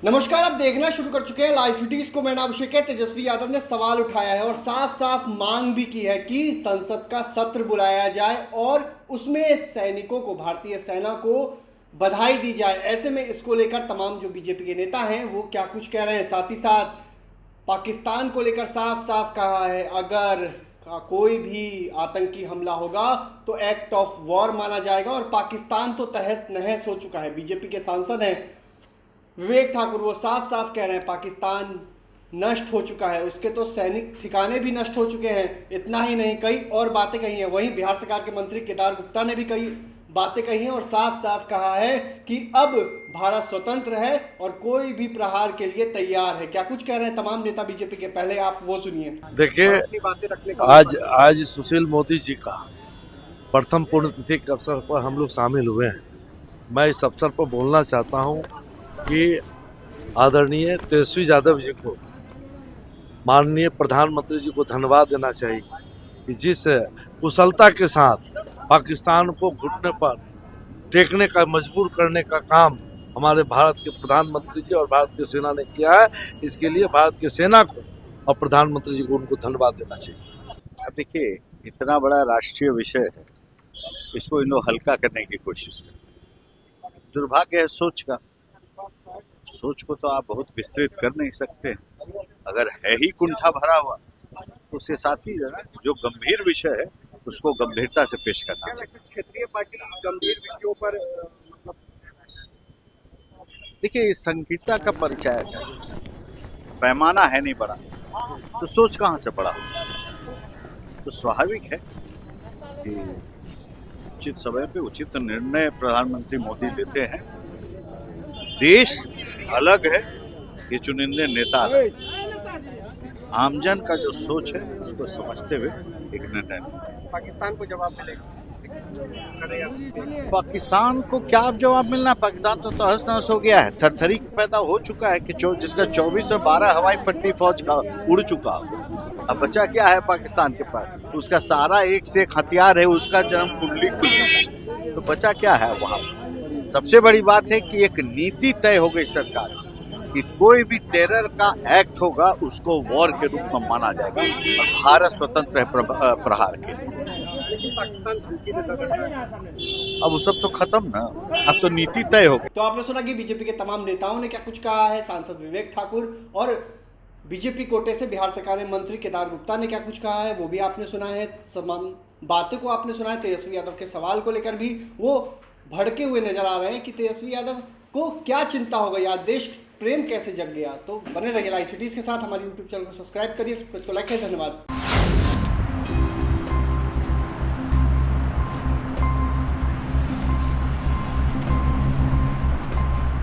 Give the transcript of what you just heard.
नमस्कार, आप देखना शुरू कर चुके हैं लाइव सिटीज को। मैं नाम अभिषेक है। तेजस्वी यादव ने सवाल उठाया है और साफ साफ मांग भी की है कि संसद का सत्र बुलाया जाए और उसमें सैनिकों को, भारतीय सेना को बधाई दी जाए। ऐसे में इसको लेकर तमाम जो बीजेपी के नेता हैं वो क्या कुछ कह रहे हैं। साथ ही साथ पाकिस्तान को लेकर साफ साफ कहा है, अगर कोई भी आतंकी हमला होगा तो एक्ट ऑफ वॉर माना जाएगा। और पाकिस्तान तो तहस नहस हो चुका है। बीजेपी के सांसद हैं विवेक ठाकुर, वो साफ साफ कह रहे हैं पाकिस्तान नष्ट हो चुका है, उसके तो सैनिक ठिकाने भी नष्ट हो चुके हैं। इतना ही नहीं, कई और बातें कही हैं। वहीं बिहार सरकार के मंत्री केदार गुप्ता ने भी कई बातें कही हैं और साफ साफ कहा है कि अब भारत स्वतंत्र है और कोई भी प्रहार के लिए तैयार है। क्या कुछ कह रहे हैं तमाम नेता बीजेपी के, पहले आप वो सुनिए। देखिए, आज सुशील मोदी जी का प्रथम पुण्यतिथि के अवसर पर हम लोग शामिल हुए हैं। मैं इस अवसर पर बोलना चाहता हूं कि आदरणीय तेजस्वी यादव जी को, माननीय प्रधानमंत्री जी को धन्यवाद देना चाहिए कि जिस कुशलता के साथ पाकिस्तान को घुटने पर टेकने का, मजबूर करने का काम हमारे भारत के प्रधानमंत्री जी और भारत की सेना ने किया है। इसके लिए भारत की सेना को और प्रधानमंत्री जी को उनको धन्यवाद देना चाहिए। अब देखिए, इतना बड़ा राष्ट्रीय विषय है, इसको इन लोग हल्का करने की कोशिश कर। दुर्भाग्य है सोच को तो आप बहुत विस्तृत कर नहीं सकते। अगर है ही कुंठा भरा हुआ तो उसके साथ ही जो गंभीर विषय है उसको गंभीरता से पेश करना चाहिए। क्षेत्रीय पार्टी गंभीर विषयों पर देखिए, इस संकीर्णता का परिचय है, पैमाना है नहीं बड़ा, तो सोच कहाँ से बड़ा होगा। तो स्वाभाविक है कि उचित समय पे उचित निर्णय प्रधानमंत्री मोदी लेते हैं। देश अलग है, ये चुनिंदे नेता अलग है। आमजन का जो सोच है उसको समझते हुए एक निर्णय लेते हैं। पाकिस्तान को जवाब मिलेगा। पाकिस्तान को क्या अब जवाब मिलना? पाकिस्तान तो तहस नहस हो गया है, थरथरी पैदा हो चुका है कि जिसका 24 से 12 हवाई पट्टी फौज का उड़ चुका हो। अब बचा क्या है पाकिस्तान के पास? उसका सारा एक से एक हथियार है, उसका जन्म कुंडली खुल चुका है, तो बचा क्या है वहाँ? सबसे बड़ी बात है कि एक नीति तय हो गई सरकार कि कोई भी टेरर का एक्ट होगा उसको वॉर के रूप में माना जाएगा और भारत स्वतंत्र है प्रहार के लिए। अब वो सब तो खत्म ना, अब तो नीति तय हो गई। तो आपने सुना कि बीजेपी के तमाम नेताओं ने क्या कुछ कहा है। सांसद विवेक ठाकुर और बीजेपी कोटे से बिहार सरकार में मंत्री केदार गुप्ता ने क्या कुछ कहा है वो भी आपने सुना है। तमाम बातें को आपने सुना है। तेजस्वी यादव के सवाल को लेकर भी वो भड़के हुए नजर आ रहे हैं कि तेजस्वी यादव को क्या चिंता हो गई, आज देश प्रेम कैसे जग गया। तो बने रहिए लाइव सिटीज के साथ। हमारे यूट्यूब चैनल को सब्सक्राइब करिए, को लाइक करिए। धन्यवाद।